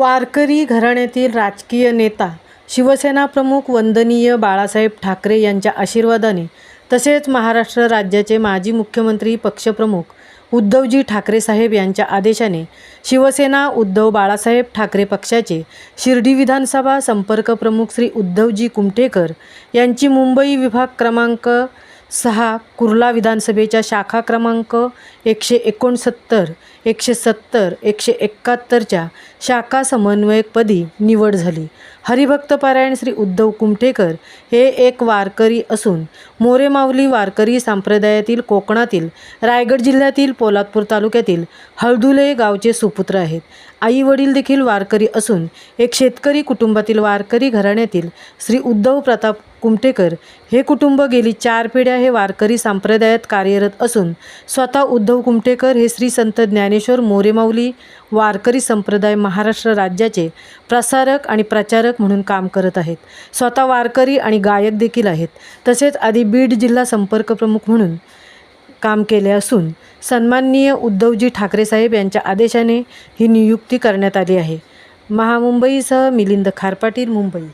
वारकरी घराण्यातील राजकीय नेता शिवसेना प्रमुख वंदनीय बाळासाहेब ठाकरे यांच्या आशीर्वादाने तसेच महाराष्ट्र राज्याचे माजी मुख्यमंत्री पक्षप्रमुख उद्धवजी ठाकरे साहेब यांच्या आदेशाने शिवसेना उद्धव बाळासाहेब ठाकरे पक्षाचे शिर्डी विधानसभा संपर्क प्रमुख श्री उद्धवजी कुमठेकर यांची मुंबई विभाग क्रमांक 6 कुर्ला विधानसभेच्या शाखा क्रमांक 169, 170, 171च्या शाखा समन्वयकपदी निवड झाली. हरिभक्तपरायण श्री उद्धव कुमठेकर हे एक वारकरी असून मोरेमाऊली वारकरी संप्रदायातील कोकणातील रायगड जिल्ह्यातील पोलादपूर तालुक्यातील हळदुले गावचे सुपुत्र आहेत. आई वडील देखील वारकरी असून एक शेतकरी कुटुंबातील वारकरी घराण्यातील श्री उद्धव प्रताप कुमठेकर हे कुटुंब गेली 4 पिढ्या हे वारकरी संप्रदायात कार्यरत असून स्वतः उद्धव कुमठेकर हे श्री संत ज्ञानेश्वर मोरेमाऊली वारकरी संप्रदाय महाराष्ट्र राज्याचे प्रसारक आणि प्रचारक म्हणून काम करत आहेत. स्वतः वारकरी आणि गायक देखील आहेत. तसेच आधी बीड जिल्हा संपर्क प्रमुख म्हणून काम केले असून सन्माननीय उद्धवजी ठाकरे साहेब यांच्या आदेशाने ही नियुक्ती करण्यात आली आहे. महामुंबईसह मिलिंद खारपाटील, मुंबई.